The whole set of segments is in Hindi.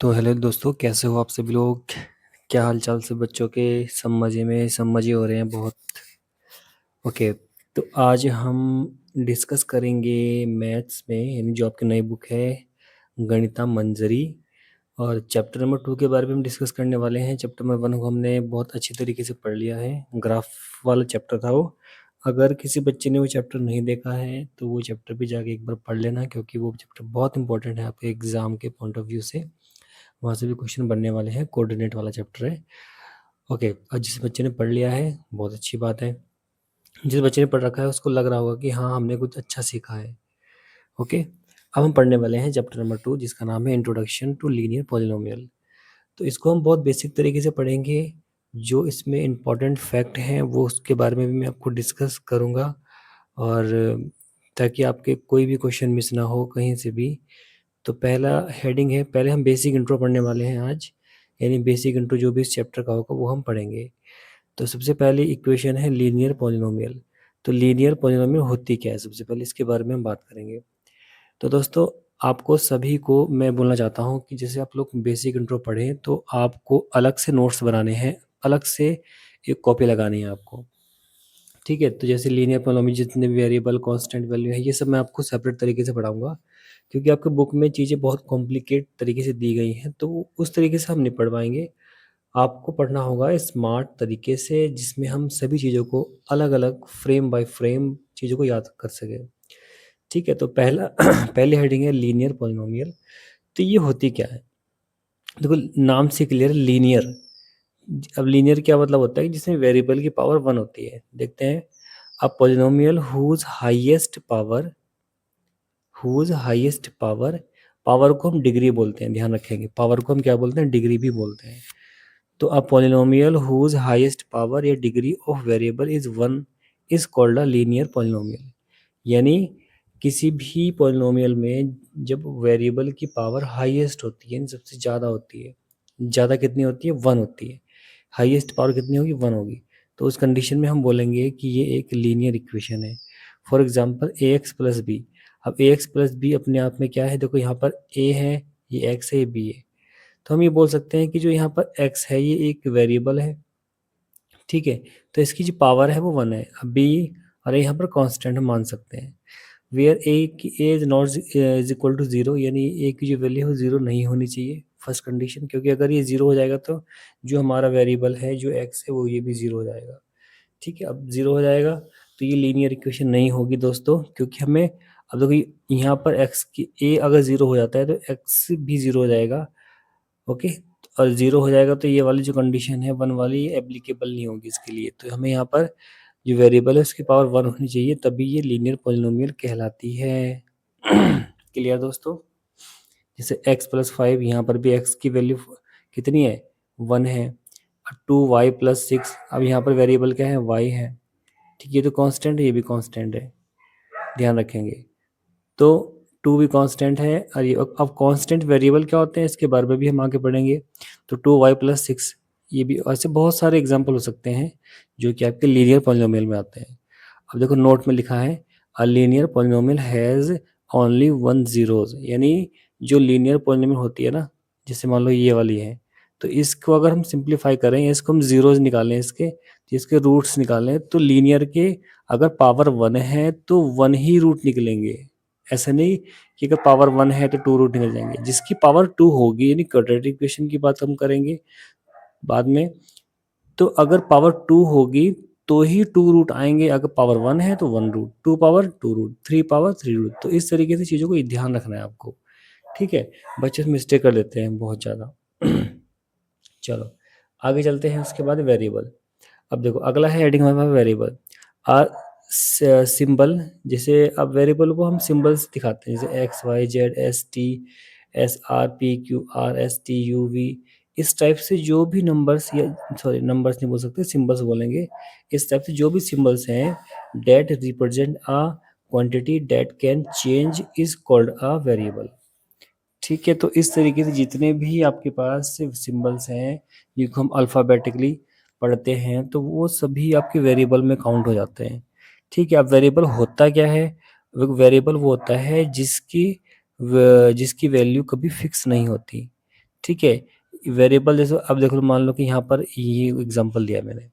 तो हेलो दोस्तों, कैसे हो आप सभी लोग। क्या हाल चाल से बच्चों के। सब मज़े हो रहे हैं बहुत। ओके। तो आज हम डिस्कस करेंगे मैथ्स में, यानी जो आपकी नई बुक है गणिता मंजरी, और चैप्टर नंबर 2 के बारे में हम डिस्कस करने वाले हैं। चैप्टर नंबर 1 को हमने बहुत अच्छी तरीके से पढ़ लिया है, ग्राफ वाला चैप्टर था वो। अगर किसी बच्चे ने वो चैप्टर नहीं देखा है तो वो चैप्टर भी जाके एक बार पढ़ लेना, क्योंकि वो चैप्टर बहुत इंपॉर्टेंट है आपके एग्ज़ाम के पॉइंट ऑफ व्यू से। वहाँ से भी क्वेश्चन बनने वाले हैं, कोऑर्डिनेट वाला चैप्टर है। ओके, और जिस बच्चे ने पढ़ लिया है बहुत अच्छी बात है। जिस बच्चे ने पढ़ रखा है उसको लग रहा होगा कि हाँ, हमने कुछ अच्छा सीखा है। ओके, अब हम पढ़ने वाले हैं चैप्टर नंबर 2, जिसका नाम है इंट्रोडक्शन टू लीनियर पॉलिनोमियल। तो इसको हम बहुत बेसिक तरीके से पढ़ेंगे। जो इसमें इम्पॉर्टेंट फैक्ट हैं वो उसके बारे में भी मैं आपको डिस्कस करूँगा, और ताकि आपके कोई भी क्वेश्चन मिस ना हो कहीं से भी। तो पहला हेडिंग है, पहले हम बेसिक इंट्रो पढ़ने वाले हैं आज, यानी बेसिक इंट्रो जो भी इस चैप्टर का होगा वो हम पढ़ेंगे। तो सबसे पहले इक्वेशन है लीनियर पॉलिनोमियल। तो लीनियर पॉलिनोमियल होती क्या है, सबसे पहले इसके बारे में हम बात करेंगे। तो दोस्तों, आपको सभी को मैं बोलना चाहता हूँ कि जैसे आप लोग बेसिक इंट्रो पढ़ें तो आपको अलग से नोट्स बनाने हैं, अलग से एक कॉपी लगानी है आपको। ठीक है, तो जैसे लीनियर पॉलिनोमियल जितने भी वेरिएबल कांस्टेंट वैल्यू है ये सब मैं आपको सेपरेट तरीके से पढ़ाऊंगा, क्योंकि आपके बुक में चीज़ें बहुत कॉम्प्लिकेट तरीके से दी गई हैं, तो उस तरीके से हम नहीं पढ़ पाएंगे। आपको पढ़ना होगा स्मार्ट तरीके से, जिसमें हम सभी चीज़ों को अलग अलग फ्रेम बाय फ्रेम चीज़ों को याद कर सकें। ठीक है, तो पहला पहली हेडिंग है लीनियर पॉलिनोमियल। तो ये होती क्या है, देखो नाम से क्लियर, लीनियर। अब लीनियर क्या मतलब होता है कि जिसमें वेरिएबल की पावर 1 होती है। देखते हैं, a polynomial whose highest power, power को हम डिग्री बोलते हैं, ध्यान रखेंगे, पावर को हम क्या बोलते हैं, डिग्री भी बोलते हैं। तो a polynomial whose highest power या degree of variable is 1 is called a linear polynomial. यानी किसी भी पॉलिनोमियल में जब वेरिएबल की पावर हाईएस्ट होती है, यानी सबसे ज़्यादा होती है, ज़्यादा कितनी होती है, 1 होती है, हाईएस्ट पावर कितनी होगी, 1 होगी, तो उस कंडीशन में हम बोलेंगे कि ये एक लीनियर इक्वेशन है। For example a x plus b. अब ए एक्स प्लस बी अपने आप में क्या है, देखो यहाँ पर ए है, ये एक्स है, ये बी है। तो हम ये बोल सकते हैं कि जो यहाँ पर x है ये एक वेरिएबल है। ठीक है, तो इसकी जो पावर है वो 1 है। अब b और यहाँ पर कांस्टेंट हम मान सकते हैं। वेयर ए की A is not is equal to 0, यानी ए की जो वैल्यू है वो 0 नहीं होनी चाहिए, फर्स्ट कंडीशन, क्योंकि अगर ये 0 हो जाएगा तो जो हमारा वेरिएबल है जो x है वो ये भी 0 हो जाएगा। ठीक है, अब 0 हो जाएगा तो ये लीनियर इक्वेशन नहीं होगी दोस्तों, क्योंकि हमें, अब देखो यहाँ पर x की a अगर 0 हो जाता है तो x भी 0 हो जाएगा। ओके, और 0 हो जाएगा तो ये वाली जो कंडीशन है 1 वाली, ये एप्लीकेबल नहीं होगी इसके लिए। तो हमें यहाँ पर जो वेरिएबल है उसकी पावर 1 होनी चाहिए, तभी ये लीनियर पॉलिनोमियल कहलाती है। क्लियर दोस्तों। जैसे x प्लस 5, यहाँ पर भी x की वैल्यू कितनी है, 1 है। 2y प्लस 6, अब यहाँ पर वेरिएबल क्या है, y है। ठीक है, ये तो कांस्टेंट है, ये भी कांस्टेंट है, ध्यान रखेंगे। तो 2 भी कांस्टेंट है, और ये अब कांस्टेंट वेरिएबल क्या होते हैं इसके बारे में भी हम आगे पढ़ेंगे। तो 2y प्लस 6, ये भी, ऐसे बहुत सारे एग्जांपल हो सकते हैं जो कि आपके लीनियर पॉलिनोमियल में आते हैं। अब देखो नोट में लिखा है, अ linear polynomial has only 1 zeros, यानी जो लीनियर पॉलिनोमियल होती है ना, जैसे मान लो ये वाली है, तो इसको अगर हम सिंप्लीफाई करें, इसको हम जीरोज निकालें, इसके रूट्स निकालें, तो लीनियर के अगर पावर 1 है तो 1 ही रूट निकलेंगे। ऐसा नहीं कि अगर पावर 1 है तो 2 रूट निकल जाएंगे। जिसकी पावर 2 होगी, यानी क्वाड्रेटिक इक्वेशन की बात हम करेंगे बाद में, तो अगर पावर 2 होगी तो ही 2 रूट आएंगे, अगर पावर 1 है तो 1 root, 2 power 2 root, 3 power 3 root. तो इस तरीके से चीज़ों को ध्यान रखना है आपको। ठीक है, बच्चे मिस्टेक कर लेते हैं बहुत ज़्यादा। चलो आगे चलते हैं, उसके बाद वेरिएबल। अब देखो अगला है हेडिंग हमारे पास वेरिएबल। आ सिंबल, जैसे अब वेरिएबल को हम सिंबल से दिखाते हैं, जैसे x y z s t s r p q r s t u v, इस टाइप से जो भी नंबर्स, या सॉरी नंबर्स नहीं बोल सकते, सिंबल्स बोलेंगे। इस टाइप से जो भी सिंबल्स हैं that represent a quantity that can change is called a variable. ठीक है, तो इस तरीके से जितने भी आपके पास सिंबल्स हैं जिनको हम अल्फ़ाबेटिकली पढ़ते हैं, तो वो सभी आपके वेरिएबल में काउंट हो जाते हैं। ठीक है, अब वेरिएबल होता क्या है, वेरिएबल वो होता है जिसकी वैल्यू कभी फिक्स नहीं होती। ठीक है। वेरिएबल जैसे अब देखो, मान लो कि यहाँ पर ये एग्जांपल दिया मैंने,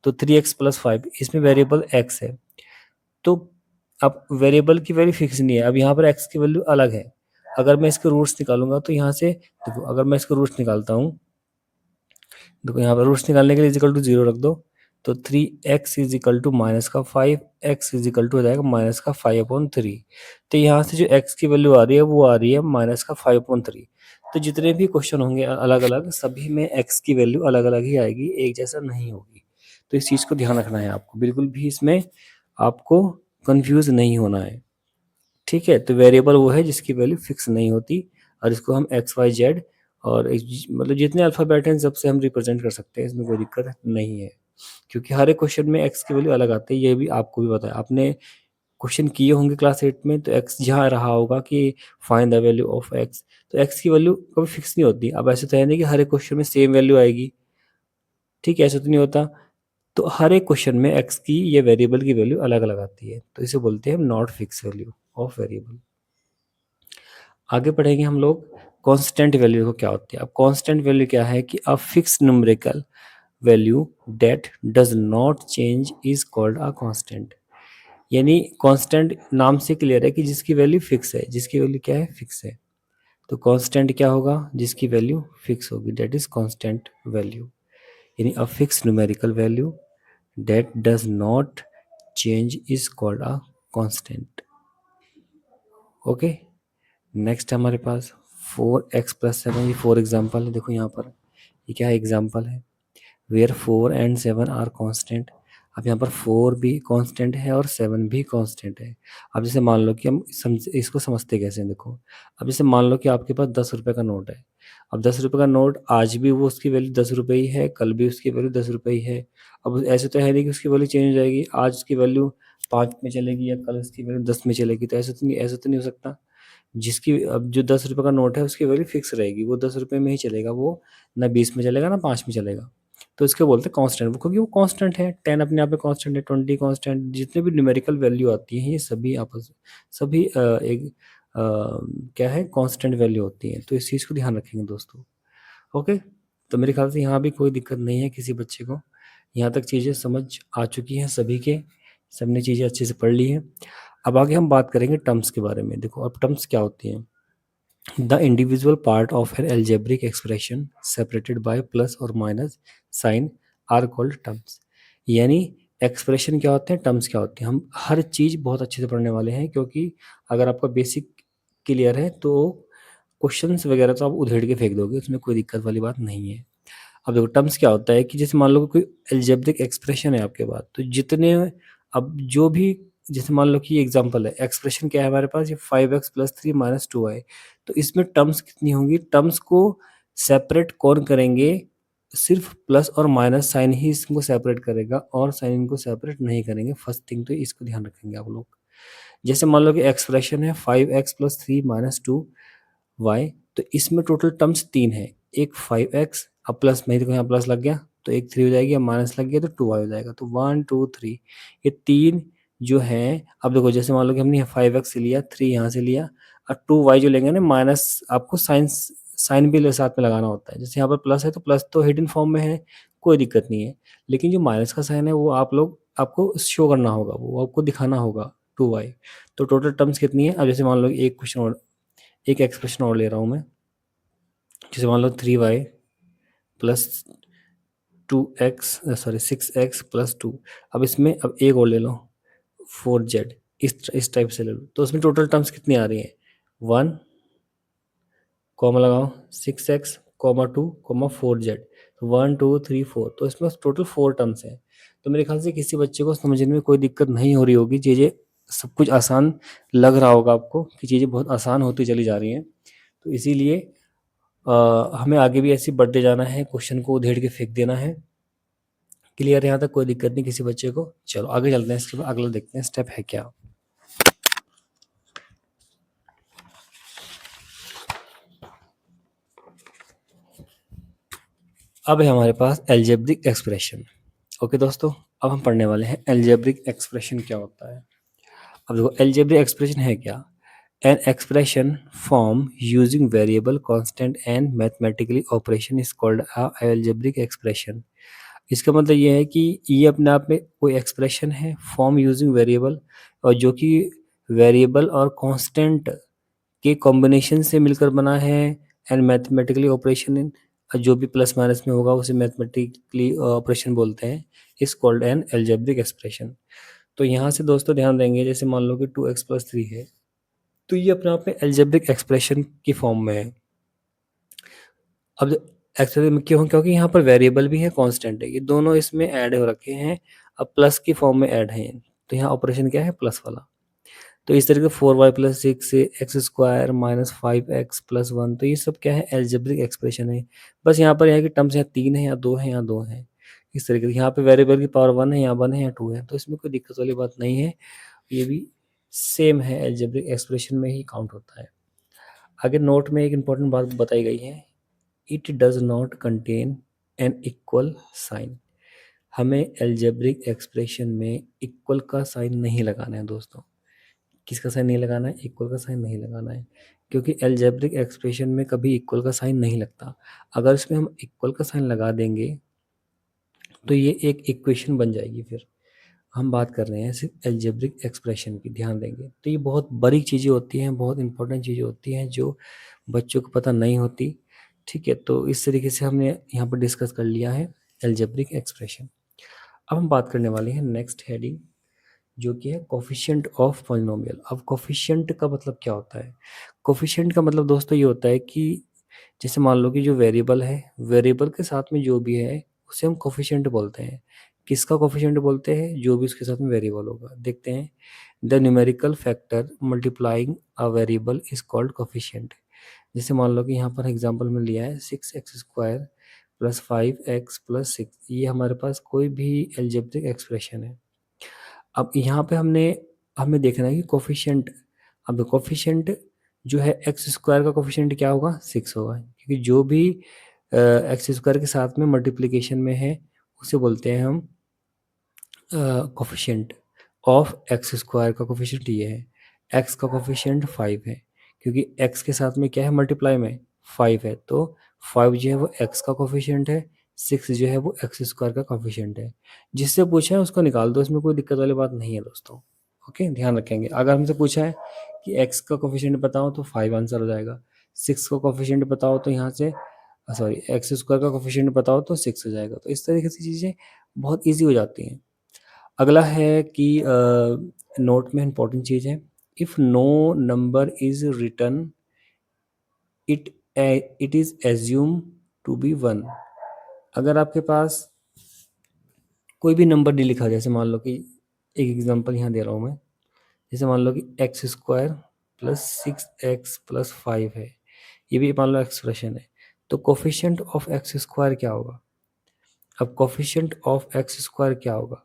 तो 3x + 5 इसमें वेरिएबल x है। तो अब वेरिएबल की वैल्यू फिक्स नहीं है, अब यहाँ पर x की वैल्यू अलग है। अगर मैं इसके रूट्स निकालूंगा तो यहाँ से देखो, अगर मैं इसके रूट्स निकालता हूँ, देखो यहाँ पर रूट्स निकालने के लिए इजिकल टू 0 रख दो, तो 3x is equal to -5, x is equal to हो जाएगा -5/3। तो यहाँ से जो x की वैल्यू आ रही है वो आ रही है -5/3। तो जितने भी क्वेश्चन होंगे अलग अलग, सभी में x की वैल्यू अलग अलग ही आएगी, एक जैसा नहीं होगी। तो इस चीज़ को ध्यान रखना है आपको, बिल्कुल भी इसमें आपको कंफ्यूज नहीं होना है। ठीक है, तो वेरिएबल वो है जिसकी वैल्यू फिक्स नहीं होती, और इसको हम XYZ और मतलब जितने अल्फ़ाबेट हैं सबसे हम रिप्रेजेंट कर सकते हैं, इसमें कोई दिक्कत नहीं है। क्योंकि हर एक क्वेश्चन में x की वैल्यू अलग आती है, ये भी आपको भी पता है। आपने क्वेश्चन किए होंगे क्लास 8 में, तो x जहाँ रहा होगा कि find the value of x, तो x की वैल्यू कभी फिक्स नहीं होती। अब ऐसे तो है नहीं कि हर एक क्वेश्चन में सेम वैल्यू आएगी, ठीक है, ऐसा तो नहीं होता। तो हर एक क्वेश्चन में x की या वेरिएबल की वैल्यू अलग अलग आती है, तो इसे बोलते हैं not fix value of variable. आगे पढ़ेंगे हम लोग कांस्टेंट वैल्यू को क्या होती है। अब कांस्टेंट वैल्यू क्या है कि a fix numerical value that does not change is called a constant. यानी कांस्टेंट नाम से क्लियर है कि जिसकी वैल्यू फिक्स है, जिसकी वैल्यू क्या है, फिक्स है। तो कांस्टेंट क्या होगा, जिसकी वैल्यू फिक्स होगी, दैट इज कांस्टेंट वैल्यू। यानी a fix numerical value that does not change is called a constant. Okay, next हमारे पास 4x + 7, ये 4 एग्जाम्पल है। देखो यहाँ पर ये क्या है, एग्जाम्पल है, वेयर 4 and 7 आर कांस्टेंट। अब यहाँ पर 4 भी कांस्टेंट है और 7 भी कांस्टेंट है। अब जैसे मान लो कि हम इसको समझते कैसे हैं, देखो। अब जैसे मान लो कि आपके पास 10 रुपये का नोट है। अब 10 रुपये का नोट आज भी वो उसकी वैल्यू 10 रुपये ही है, कल भी उसकी वैल्यू 10 रुपये ही है। अब ऐसे तो है नहीं कि उसकी वैल्यू चेंज हो जाएगी, आज उसकी वैल्यू 5 में चलेगी या कल उसकी वैल्यू 10 में चलेगी, तो ऐसा तो नहीं हो सकता। जिसकी अब जो 10 रुपये का नोट है उसकी वैल्यू फिक्स रहेगी, वो 10 रुपये में ही चलेगा, वो ना 20 में चलेगा ना 5 में चलेगा। तो इसको बोलते हैं कांस्टेंट, वो क्योंकि वो कांस्टेंट है। 10 अपने आप में कांस्टेंट है, 20 कांस्टेंट, जितने भी न्यूमेरिकल वैल्यू आती हैं ये सभी आपस सभी एक क्या है, कांस्टेंट वैल्यू होती हैं। तो इस चीज़ को ध्यान रखेंगे दोस्तों। ओके, तो मेरे ख्याल से यहाँ भी कोई दिक्कत नहीं है किसी बच्चे को, यहाँ तक चीज़ें समझ आ चुकी हैं सभी के, सबने चीज़ें अच्छे से पढ़ ली हैं। अब आगे हम बात करेंगे टर्म्स के बारे में। देखो अब टर्म्स क्या होती हैं। The individual part of an algebraic expression separated by plus or minus sign are called terms। यानी एक्सप्रेशन क्या होते हैं, टर्म्स क्या होते हैं। हम हर चीज़ बहुत अच्छे से पढ़ने वाले हैं, क्योंकि अगर आपका बेसिक क्लियर है तो क्वेश्चंस वगैरह तो आप उधेड़ के फेंक दोगे, उसमें कोई दिक्कत वाली बात नहीं है। अब देखो टर्म्स क्या होता है कि जैसे मान लो कोई एल्जेब्रिक एक्सप्रेशन है आपके पास, तो जितने अब जो भी, जैसे मान लो कि ये एग्जांपल है, एक्सप्रेशन क्या है हमारे पास, ये 5x + 3 - 2y। तो इसमें टर्म्स कितनी होंगी, टर्म्स को सेपरेट कौन करेंगे, सिर्फ प्लस और माइनस साइन ही इसको सेपरेट करेगा, और साइन इनको सेपरेट नहीं करेंगे। फर्स्ट थिंग तो इसको ध्यान रखेंगे आप लोग। जैसे मान लो कि एक्सप्रेशन है 5x + 3 - 2y, तो इसमें टोटल टर्म्स 3 है। एक 5x, अब प्लस में देखो यहाँ प्लस लग गया तो एक 3 हो जाएगी, अब माइनस लग गया तो 2y हो जाएगा। तो 1 2 3 ये 3 जो हैं। अब देखो जैसे मान लो कि हमने 5x लिया, 3 यहाँ से लिया, और 2y जो लेंगे ना, माइनस आपको साइन भी साथ में लगाना होता है। जैसे यहाँ पर प्लस है तो प्लस तो हिडन फॉर्म में है, कोई दिक्कत नहीं है। लेकिन जो माइनस का साइन है वो आपको शो करना होगा, वो आपको दिखाना होगा 2y। तो टोटल टर्म्स कितनी है। अब जैसे मान लो एक क्वेश्चन और, एक एक्सप्रेशन और ले रहा हूँ मैं। जैसे मान लो 3y प्लस 6x + 2। अब इसमें अब एक और ले लो 4z, इस टाइप से ले लो। तो उसमें टोटल टर्म्स कितनी आ रही हैं, 1 कॉमा लगाओ 6x, 2 4z, तो 1 2 3 4। तो इसमें टोटल 4 टर्म्स हैं। तो मेरे ख्याल से किसी बच्चे को समझने में कोई दिक्कत नहीं हो रही होगी, चीज़ें सब कुछ आसान लग रहा होगा आपको कि चीज़ें बहुत आसान होती चली जा रही हैं। तो इसीलिए हमें आगे भी ऐसे बढ़ते जाना है, क्वेश्चन को उधेड़ के फेंक देना है। क्लियर है यहाँ तक, कोई दिक्कत नहीं किसी बच्चे को। चलो आगे चलते हैं, इसके बाद अगला देखते हैं स्टेप है क्या। अब है हमारे पास एल्जेब्रिक एक्सप्रेशन। ओके दोस्तों, अब हम पढ़ने वाले हैं एल्जेब्रिक एक्सप्रेशन क्या होता है। अब देखो एल्जेब्रिक एक्सप्रेशन है क्या। An expression form using variable, constant and mathematically operation is called a algebraic expression. इसका मतलब ये है कि ये अपने आप में कोई एक्सप्रेशन है फॉर्म यूजिंग वेरिएबल, और जो कि वेरिएबल और कांस्टेंट के कॉम्बिनेशन से मिलकर बना है, एंड मैथमेटिकली ऑपरेशन इन, जो भी प्लस माइनस में होगा उसे मैथमेटिकली ऑपरेशन बोलते हैं, is called an algebraic expression. तो यहाँ से दोस्तों ध्यान देंगे, जैसे मान लो कि 2x+3 है, तो ये अपने आप में एल्जेब्रिक एक्सप्रेशन की फॉर्म में है। अब एक्चुअली में क्यों, क्योंकि यहाँ पर वेरिएबल भी है, कांस्टेंट है, ये दोनों इसमें ऐड हो रखे हैं, अब प्लस की फॉर्म में ऐड हैं, तो यहाँ ऑपरेशन क्या है, प्लस वाला। तो इस तरीके 4y+6 x² -5x+1, तो ये सब क्या है, एल्जेब्रिक एक्सप्रेशन है। बस यहाँ पर यह है कि टर्म्स यहाँ 3 है, यहाँ 2 है, यहाँ 2 है, इस तरीके से। यहाँ पे वेरिएबल की पावर 1 है, यहाँ 1 है, यहाँ 2 है, तो इसमें कोई दिक्कत वाली बात नहीं है, ये भी सेम है, एल्जेब्रिक एक्सप्रेशन में ही काउंट होता है। आगे नोट में एक इंपॉर्टेंट बात बताई गई है, it does not contain an equal sign. हमें एल्जेब्रिक एक्सप्रेशन में इक्वल का साइन नहीं लगाना है दोस्तों। किसका साइन नहीं लगाना है, इक्वल का साइन नहीं लगाना है, क्योंकि एल्जेब्रिक एक्सप्रेशन में कभी इक्वल का साइन नहीं लगता। अगर इसमें हम इक्वल का साइन लगा देंगे तो ये एक इक्वेशन बन जाएगी। फिर हम बात कर रहे हैं सिर्फ एल्जेब्रिक एक्सप्रेशन की, ध्यान देंगे। तो ये बहुत बड़ी चीज़ें होती हैं, बहुत इंपॉर्टेंट चीज़ें होती हैं जो बच्चों को पता नहीं होती, ठीक है। तो इस तरीके से हमने यहाँ पर डिस्कस कर लिया है एल्जेब्रिक एक्सप्रेशन। अब हम बात करने वाले हैं नेक्स्ट हेडिंग, जो कि है कोफिशिएंट ऑफ पॉलिनोमियल। अब कोफिशिएंट का मतलब क्या होता है? कोफिशिएंट का मतलब दोस्तों ये होता है कि जैसे मान लो कि जो वेरिएबल है, वेरिएबल के साथ में जो भी है उसे हम कोफिशिएंट बोलते हैं। किसका कोफिशिएंट बोलते हैं? जो भी उसके साथ में वेरिएबल होगा। देखते हैं, the numerical factor multiplying a variable is called coefficient. जैसे मान लो कि यहाँ पर एग्जांपल में लिया है 6x² + 5x+6, ये हमारे पास कोई भी एल्जेब्रिक एक्सप्रेशन है। अब यहाँ पे हमें देखना है कि कोफिशिएंट, अब कोफिशिएंट जो है एक्स स्क्वायर का कोफिशिएंट क्या होगा, 6 होगा, क्योंकि जो भी एक्स स्क्वायर के साथ में मल्टीप्लिकेशन में है उसे बोलते हैं हम कोफिशिएंट ऑफ एक्स स्क्वायर का कोफिशिएंट ये है। एक्स का कोफिशिएंट 5 है, क्योंकि एक्स के साथ में क्या है, मल्टीप्लाई में 5 है, तो 5 जो है वो एक्स का कोफिशिएंट है, 6 जो है वो एक्स स्क्वायर का कोफिशिएंट है। जिससे पूछा है उसको निकाल दो, इसमें कोई दिक्कत वाली बात नहीं है दोस्तों। ओके, ध्यान रखेंगे। अगर हमसे पूछा है कि एक्स का कोफिशिएंट बताओ तो 5 आंसर हो जाएगा, 6 का कोफिशिएंट बताओ तो यहाँ से सॉरी एक्स स्क्वायर का कोफिशिएंट बताओ तो 6 हो जाएगा। तो इस तरीके से चीज़ें बहुत ईजी हो जाती हैं। अगला है कि नोट में इंपॉर्टेंट चीज़ है, if no number is written it it is assume to be 1। अगर आपके पास कोई भी नंबर नहीं लिखा, जैसे मान लो कि एक एग्जांपल यहाँ दे रहा हूँ मैं, जैसे मान लो कि x² + 6x + 5 है, ये भी मान लो एक्सप्रेशन है, तो कोफिशिएंट ऑफ x² क्या होगा? अब कोफिशिएंट ऑफ x² क्या होगा?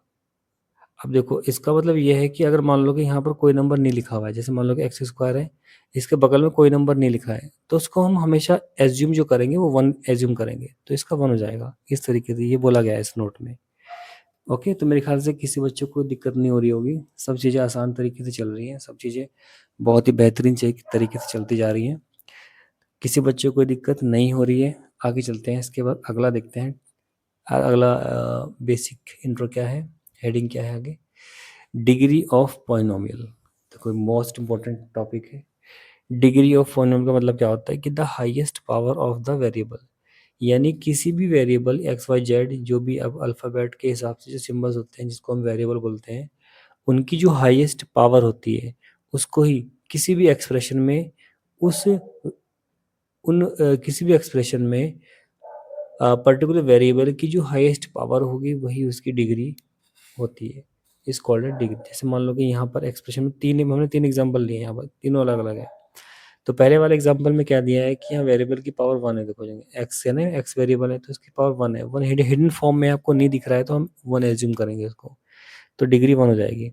अब देखो इसका मतलब ये है कि अगर मान लो कि यहाँ पर कोई नंबर नहीं लिखा हुआ है, जैसे मान लो कि x² है, इसके बगल में कोई नंबर नहीं लिखा है, तो उसको हम हमेशा एज्यूम जो करेंगे वो 1 एज्यूम करेंगे, तो इसका 1 हो जाएगा। इस तरीके से ये बोला गया है इस नोट में। ओके, तो मेरे ख्याल से किसी बच्चे को दिक्कत नहीं हो रही होगी, सब चीज़ें आसान तरीके से चल रही हैं, सब चीज़ें बहुत ही बेहतरीन तरीके से चलती जा रही हैं, किसी बच्चे को कोई दिक्कत नहीं हो रही है। आगे चलते हैं, इसके बाद अगला देखते हैं। अगला बेसिक इंट्रो क्या है, हेडिंग क्या है आगे, डिग्री ऑफ पॉलिनोमियल। तो कोई मोस्ट इंपॉर्टेंट टॉपिक है। डिग्री ऑफ पॉलिनोमियल का मतलब क्या होता है कि the highest power of the variable, यानी किसी भी वेरिएबल एक्स वाई जेड, जो भी अब अल्फ़ाबेट के हिसाब से जो सिंबल्स होते हैं जिसको हम वेरिएबल बोलते हैं, उनकी जो हाईएस्ट पावर होती है उसको ही किसी भी एक्सप्रेशन में उस किसी भी एक्सप्रेशन में पर्टिकुलर वेरिएबल की जो हाईएस्ट पावर होगी वही उसकी डिग्री होती है, इस कॉल्ड है डिग्री। जैसे मान लो कि यहाँ पर एक्सप्रेशन में हमने तीन एग्जांपल लिए, यहाँ पर तीनों अलग अलग है। तो पहले वाले एग्जांपल में क्या दिया है कि यहाँ वेरिएबल की पावर 1 है, देखो एक्स है ना, एक्स वेरिएबल है तो इसकी पावर 1 है, 1 हिडन फॉर्म में आपको नहीं दिख रहा है तो हम 1 एज्यूम करेंगे उसको, तो डिग्री 1 हो जाएगी।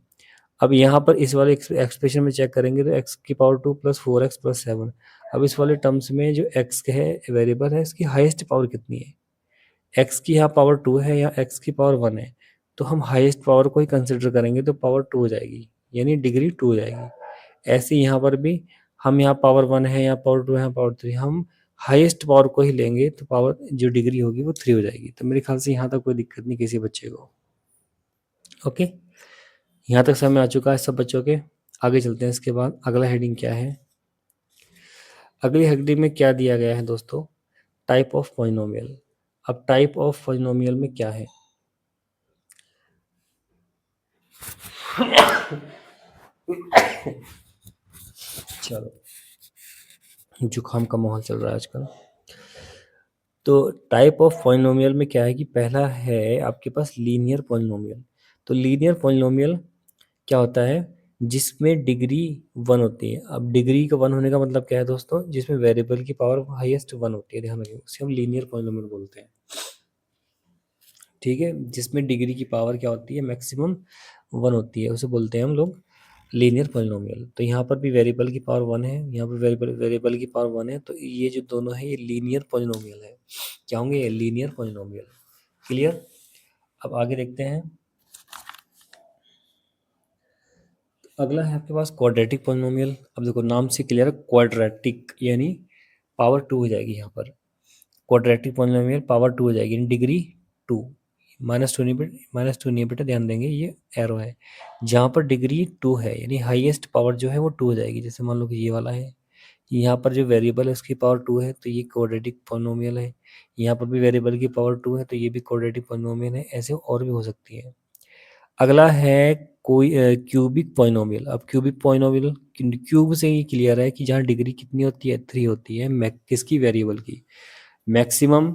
अब यहाँ पर इस वाले एक्सप्रेशन में चेक करेंगे तो एक्स की पावर 2 + 4x + 7। अब इस वाले टर्म्स में जो एक्स है वेरिएबल है, इसकी हाईएस्ट पावर कितनी है? एक्स की यहाँ पावर 2 है या एक्स की पावर 1 है, तो हम हाईएस्ट पावर को ही कंसिडर करेंगे, तो पावर 2 हो जाएगी, यानी डिग्री 2 हो जाएगी। ऐसे ही यहाँ पर भी हम यहाँ पावर 1 है, यहाँ पावर 2 है, यहाँ पावर 3, हम हाईएस्ट पावर को ही लेंगे तो पावर जो डिग्री होगी वो 3 हो जाएगी। तो मेरे ख्याल से यहाँ तक कोई दिक्कत नहीं किसी बच्चे को। ओके, यहाँ तक समझ में आ चुका है सब बच्चों के। आगे चलते हैं। इसके बाद अगला हेडिंग क्या है? अगली हेडिंग में क्या दिया गया है दोस्तों? Type of polynomial. अब टाइप ऑफ पॉलिनोमियल में क्या है? चलो, जुकाम का माहौल चल रहा है आजकल। तो टाइप ऑफ पॉलिनोमियल में क्या है कि पहला है आपके पास लीनियर पॉलिनोमियल। तो लीनियर पॉलिनोमियल क्या होता है? जिसमें डिग्री 1 होती है। अब डिग्री का 1 होने का मतलब क्या है दोस्तों? जिसमें वेरिएबल की पावर हाईएस्ट 1 होती है, ध्यान रखिए, उसे हम लीनियर पॉलिनोमियल बोलते हैं। ठीक है, जिसमें डिग्री की पावर क्या होती है? मैक्सिमम 1 होती है, उसे बोलते हैं हम लोग लीनियर पॉलिनोमियल। तो यहाँ पर भी वेरिएबल की पावर 1 है, यहाँ पर वेरिएबल की पावर 1 है, तो ये जो दोनों है ये लीनियर पॉलिनोमियल है। क्या होंगे? ये लीनियर पॉलिनोमियल। क्लियर? अब आगे देखते हैं। अगला है आपके पास क्वाड्रेटिक पॉलिनोमियल। अब देखो नाम से क्लियर है, क्वाड्रेटिक यानी पावर 2 हो जाएगी यहाँ पर। क्वाड्रेटिक पॉलिनोमियल पावर 2 हो जाएगी, यानी डिग्री 2। -2 नहीं बेटा, -2 नहीं है बेटा, ध्यान देंगे, ये एरो है। जहाँ पर डिग्री 2 है यानी हाईएस्ट पावर जो है वो 2 हो जाएगी। जैसे मान लो कि ये वाला है, यहाँ पर जो वेरिएबल है उसकी पावर 2 है, तो ये क्वाड्रेटिक पॉलिनोमियल है। यहाँ पर भी वेरिएबल की पावर 2 है, तो ये भी क्वाड्रेटिक पॉलिनोमियल है। ऐसे और भी हो सकती है। अगला है कोई क्यूबिक पॉलिनोमियल। अब क्यूबिक पॉलिनोमियल, क्यूब से ही क्लियर है कि जहाँ डिग्री कितनी होती है? 3 होती है। किसकी? वेरिएबल की। मैक्सिमम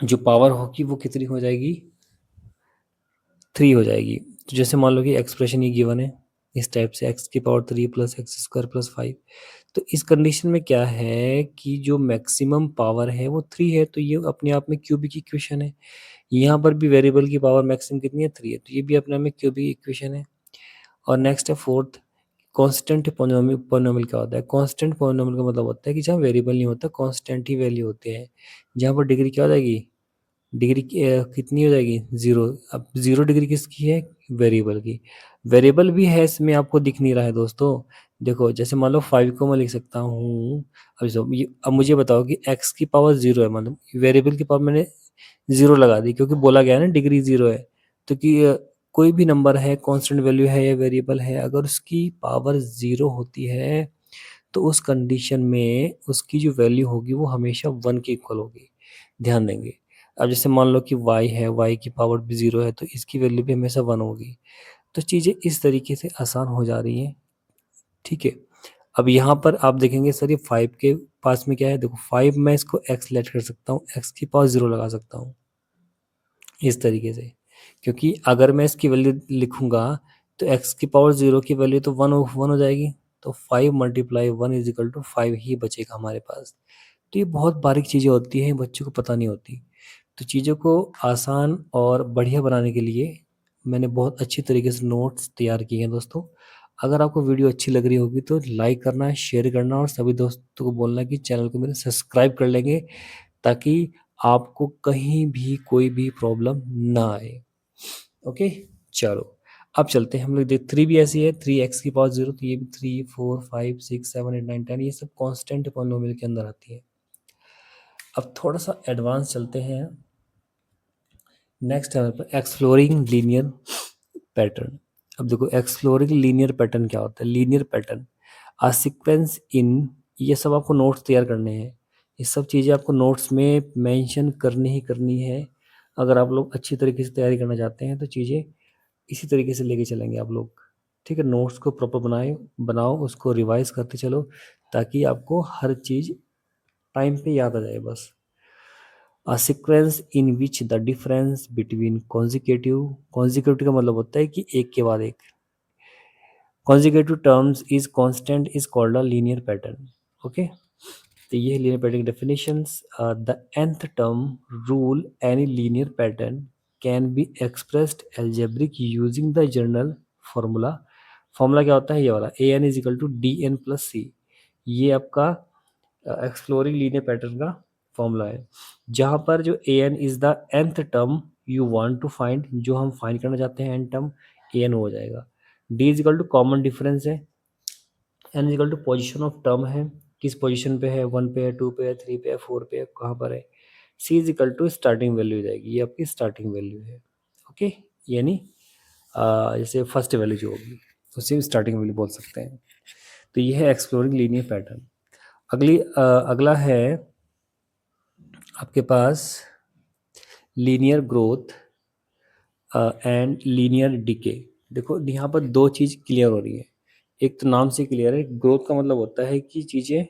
जो पावर होगी वो कितनी हो जाएगी? 3 हो जाएगी। तो जैसे मान लो कि एक्सप्रेशन ये गिवन है इस टाइप से, एक्स की power 3 plus x square plus 5। तो इस कंडीशन में क्या है कि जो मैक्सिमम पावर है वो 3 है, तो ये अपने आप में क्यूबिक इक्वेशन है। यहाँ पर भी वेरिएबल की पावर मैक्सिमम कितनी है? 3 है, तो ये भी अपने आप में क्यूबिक इक्वेशन है। और नेक्स्ट है फोर्थ, कांस्टेंट पोनोमियल क्या होता है? कांस्टेंट पोनोमियल का मतलब होता है कि जहाँ वेरिएबल नहीं होता, कांस्टेंट ही वैल्यू होते हैं। जहाँ पर डिग्री क्या हो जाएगी? डिग्री कितनी हो जाएगी? 0। अब 0 डिग्री किसकी है? वेरिएबल की। वेरिएबल भी है, इसमें आपको दिख नहीं रहा है दोस्तों। देखो जैसे मान लो 5 को मैं लिख सकता हूँ। अब मुझे बताओ कि x की पावर 0 है, मतलब वेरिएबल की पावर मैंने 0 लगा दी, क्योंकि बोला गया है ना डिग्री 0 है। तो कि कोई भी नंबर है, कांस्टेंट वैल्यू है या वेरिएबल है, अगर उसकी पावर 0 होती है तो उस कंडीशन में उसकी जो वैल्यू होगी वो हमेशा 1 के इक्वल होगी। ध्यान देंगे। अब जैसे मान लो कि y है, y की पावर भी 0 है, तो इसकी वैल्यू भी हमेशा 1 होगी। तो चीज़ें इस तरीके से आसान हो जा रही हैं। ठीक है। अब यहाँ पर आप देखेंगे सर ये 5 के पास में क्या है? देखो 5 मैं इसको x लेट कर सकता हूँ, x की पावर 0 लगा सकता हूँ इस तरीके से। क्योंकि अगर मैं इसकी वैल्यू लिखूंगा तो x की पावर 0 की वैल्यू तो 1 हो जाएगी। तो 5 मल्टीप्लाई 1 इज इक्वल टू 5 ही बचेगा हमारे पास। तो ये बहुत बारीक चीज़ें होती हैं, बच्चों को पता नहीं होती। तो चीज़ों को आसान और बढ़िया बनाने के लिए मैंने बहुत अच्छी तरीके से नोट्स तैयार किए हैं दोस्तों। अगर आपको वीडियो अच्छी लग रही होगी तो लाइक करना, शेयर करना और सभी दोस्तों को बोलना कि चैनल को मेरे सब्सक्राइब कर लेंगे, ताकि आपको कहीं भी कोई भी प्रॉब्लम ना आए। ओके, चलो अब चलते हैं हम लोग। देख 3 भी ऐसी है, 3x की पावर 0, तो ये भी 3 4 5 6 7 8 9 10 ये सब कांस्टेंट पॉलिनोमियल के अंदर आती है। अब थोड़ा सा एडवांस चलते हैं। नेक्स्ट है एक्सप्लोरिंग लीनियर पैटर्न। अब देखो एक्सप्लोरिंग लीनियर पैटर्न क्या होता है? Linear pattern a sequence in, ये सब आपको नोट्स तैयार करने हैं। ये सब चीज़ें आपको नोट्स में मेंशन करनी ही करनी है। अगर आप लोग अच्छी तरीके से तैयारी करना चाहते हैं तो चीज़ें इसी तरीके से लेके चलेंगे आप लोग। ठीक है, नोट्स को प्रॉपर बनाओ, उसको रिवाइज करते चलो, ताकि आपको हर चीज़ टाइम पे याद आ जाए बस। A sequence in which the difference between consecutive का मतलब होता है कि एक के बाद एक, consecutive terms is constant is called a linear pattern. Okay, तो ये linear pattern definitions. The nth term rule any linear pattern can be expressed algebraic using the general formula. Formula क्या होता है? ये वाला an is equal to dn plus c। ये आपका एक्सप्लोरिंग लीनियर पैटर्न का फॉर्मूला है, जहाँ पर जो A N is the nth term you want to find, जो हम फाइंड करना चाहते हैं n टर्म, ए एन हो जाएगा। D is equal to common difference है, n is equal to position of term है, किस पोजिशन पे है, 1 पे है, 2 पे है, 3 पे है, 4 पे है, कहाँ पर है। c is equal to starting value हो जाएगी, ये आपकी स्टार्टिंग वैल्यू है। ओके, यानी जैसे फर्स्ट वैल्यू जो होगी उसे स्टार्टिंग वैल्यू बोल सकते हैं। तो ये है एक्सप्लोरिंग लीनियर पैटर्न। अगला है आपके पास linear growth and linear decay. देखो यहाँ पर दो चीज़ क्लियर हो रही है। एक तो नाम से क्लियर है, ग्रोथ का मतलब होता है कि चीज़ें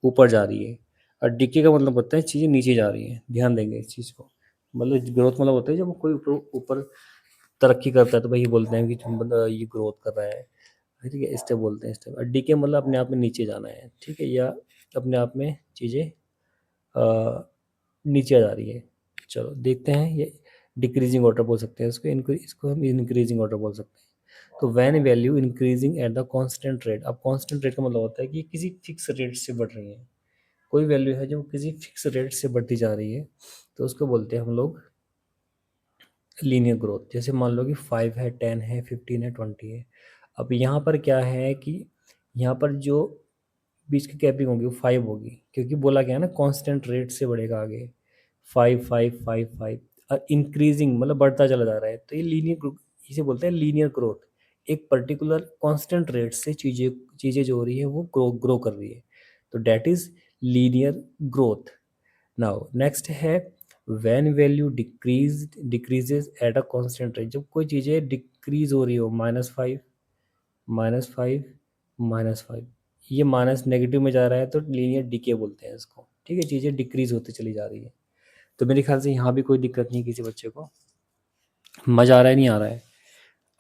ऊपर जा रही है, और डिके का मतलब होता है चीज़ें नीचे जा रही हैं। ध्यान देंगे इस चीज़ को। मतलब ग्रोथ मतलब होता है जब कोई ऊपर तरक्की करता है तो भाई बोलते हैं कि मतलब ये ग्रोथ कर रहा है, ठीक है, स्टेप बोलते हैं स्टेप। और डीके मतलब अपने आप में नीचे जाना है, ठीक है, या अपने आप में चीज़ें नीचे आ जा रही है। चलो देखते हैं, ये डिक्रीजिंग ऑर्डर बोल सकते हैं इसको, इसको हम इंक्रीजिंग ऑर्डर बोल सकते हैं। तो when value increasing at the constant rate. अब कांस्टेंट रेट का मतलब होता है कि किसी फिक्स रेट से बढ़ रही है। कोई वैल्यू है जो किसी फिक्स रेट से बढ़ती जा रही है तो उसको बोलते हैं हम लोग लीनियर ग्रोथ। जैसे मान लो कि 5 है, 10 है, 15 है, 20 है। अब यहाँ पर क्या है कि यहाँ पर जो बीच की कैपिंग होगी वो 5 होगी, क्योंकि बोला गया ना कांस्टेंट रेट से बढ़ेगा आगे। 5 5 5 5 और इंक्रीजिंग मतलब बढ़ता चला जा रहा है, तो ये लीनियर ग्रोथ, इसे बोलते हैं लीनियर ग्रोथ। एक पर्टिकुलर कांस्टेंट रेट से चीज़ें चीज़ें जो हो रही है वो ग्रो कर रही है, तो that is linear growth. Now next है when value decreases at a constant rate. जब कोई चीज़ें डिक्रीज हो रही हो, -5 -5 -5, ये माइनस नेगेटिव में जा रहा है तो लीनियर डिके बोलते हैं इसको, ठीक है। चीज़ें डिक्रीज होती चली जा रही है। तो मेरे ख्याल से यहाँ भी कोई दिक्कत नहीं है किसी बच्चे को। मज़ा आ रहा है नहीं आ रहा है?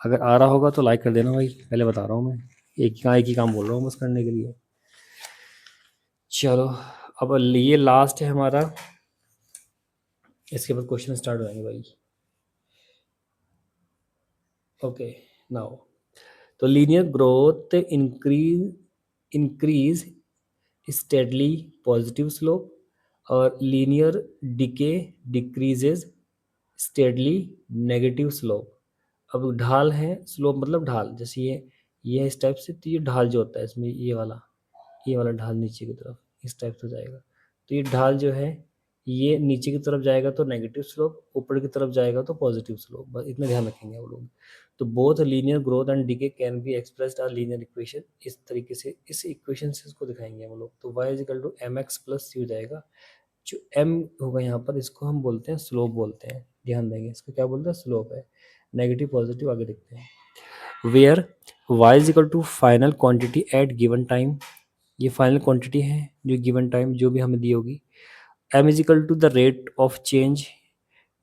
अगर आ रहा होगा तो लाइक कर देना भाई, पहले बता रहा हूँ मैं, एक ही काम बोल रहा हूँ बस करने के लिए। चलो अब ये लास्ट है हमारा, इसके बाद क्वेश्चन स्टार्ट हो जाएंगे भाई। ओके, नाउ तो linear growth increase steadily positive slope, और linear decay decreases steadily negative slope. अब ढाल है, स्लोप मतलब ढाल, जैसे ये है इस टाइप से, तो ये ढाल जो होता है इसमें ये वाला ढाल नीचे की तरफ इस टाइप से जाएगा। तो ये ढाल जो है ये नीचे की तरफ जाएगा तो नेगेटिव स्लोप, ऊपर की तरफ जाएगा तो पॉजिटिव स्लोप। बस इतना ध्यान रखेंगे वो लोग। तो both linear growth and decay can be expressed are linear equation. इस तरीके से इस इक्वेशन से इसको दिखाएंगे हम लोग। तो y is equal to M x plus C हो जाएगा। जो m होगा यहाँ पर इसको हम बोलते हैं स्लोप बोलते हैं। ध्यान देंगे इसको क्या बोलते हैं, स्लोप है। नेगेटिव पॉजिटिव आगे देखते हैं। Where y is equal to final quantity at given time. ये फाइनल क्वांटिटी है जो गिवन टाइम जो भी हमें दी होगी। m is equal to the rate of change.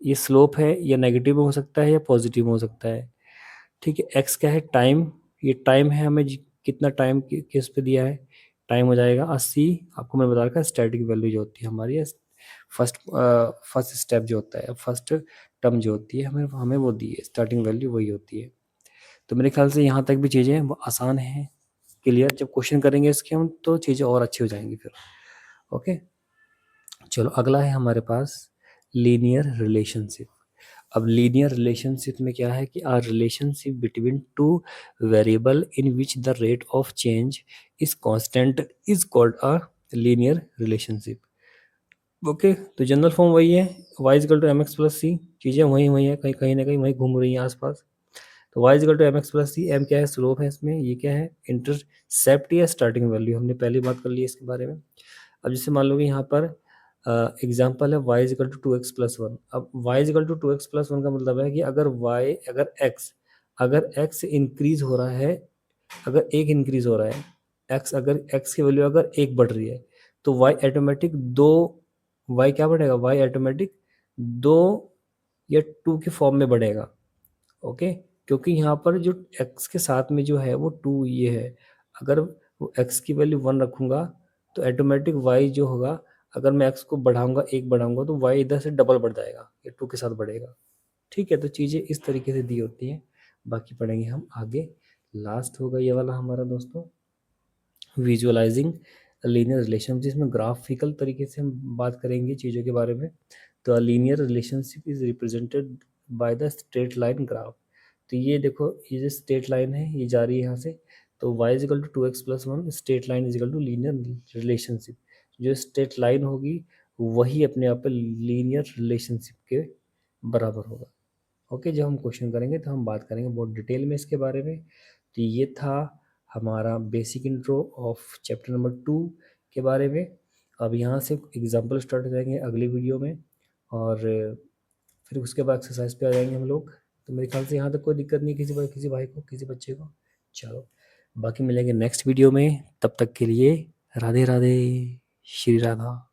ये स्लोप है, या नेगेटिव में हो सकता है या पॉजिटिव में हो सकता है, ठीक है। x क्या है, टाइम। ये टाइम है, हमें कितना टाइम किस पे दिया है, टाइम हो जाएगा। और c आपको मैं बता रखा स्टैटिक वैल्यू जो होती है हमारी, फर्स्ट स्टेप जो होता है, फर्स्ट टर्म जो होती है हमें हमें वो दी है, स्टार्टिंग वैल्यू वही होती है। तो मेरे ख्याल से यहाँ तक भी चीज़ें वो आसान हैं, क्लियर। जब क्वेश्चन करेंगे इसके हम तो चीज़ें और अच्छी हो जाएंगी फिर। ओके, चलो अगला है हमारे पास लीनियर रिलेशनशिप। अब लीनियर रिलेशनशिप में क्या है कि are relationship between two variable in which the rate of change is constant is called a linear relationship. Okay, तो जनरल फॉर्म वही है, y is equal to M x plus C. चीज़ें वही है, कहीं कहीं ना कहीं वहीं घूम रही हैं आसपास। तो y is equal to M x plus c. M क्या है, स्लोप है इसमें। ये क्या है, इंटरसेप्ट या स्टार्टिंग वैल्यू। हमने पहले बात कर ली है इसके बारे में। अब जैसे मान लो कि यहाँ पर एग्जाम्पल है y is equal to 2x plus 1। अब y is equal to 2x plus 1 का मतलब है कि अगर x इंक्रीज हो रहा है, अगर एक इंक्रीज हो रहा है, अगर x की वैल्यू अगर एक बढ़ रही है तो y ऑटोमेटिक दो, y क्या बढ़ेगा, y ऑटोमेटिक दो या टू के फॉर्म में बढ़ेगा। ओके, क्योंकि यहाँ पर जो x के साथ में जो है वो टू ये है। अगर वो x की वैल्यू 1 रखूँगा तो ऑटोमेटिक y जो होगा, अगर मैं x को बढ़ाऊंगा, एक बढ़ाऊंगा, तो y इधर से डबल बढ़ जाएगा, ये टू के साथ बढ़ेगा। ठीक है, तो चीज़ें इस तरीके से दी होती हैं। बाकी पढ़ेंगे हम आगे। लास्ट होगा ये वाला हमारा दोस्तों, विजुअलाइजिंग लीनियर रिलेशन, जिसमें ग्राफिकल तरीके से हम बात करेंगे चीज़ों के बारे में। तो linear relationship is represented by the straight line graph. तो ये देखो, ये जो स्ट्रेट लाइन है ये जा रही है यहाँ से, तो y is equal to 2x+1 straight line is equal to linear relationship. जो स्ट्रेट लाइन होगी वही अपने आप पे लीनियर रिलेशनशिप के बराबर होगा। ओके, जब हम क्वेश्चन करेंगे तो हम बात करेंगे बहुत डिटेल में इसके बारे में। तो ये था हमारा basic intro of chapter number 2 के बारे में। अब यहाँ से एग्जाम्पल स्टार्ट हो जाएंगे अगली वीडियो में, और फिर उसके बाद एक्सरसाइज पे आ जाएंगे हम लोग। तो मेरे ख्याल से यहाँ तक कोई दिक्कत नहीं किसी भाई को, किसी बच्चे को। चलो, बाकी मिलेंगे नेक्स्ट वीडियो में, तब तक के लिए राधे राधे, श्री राधा।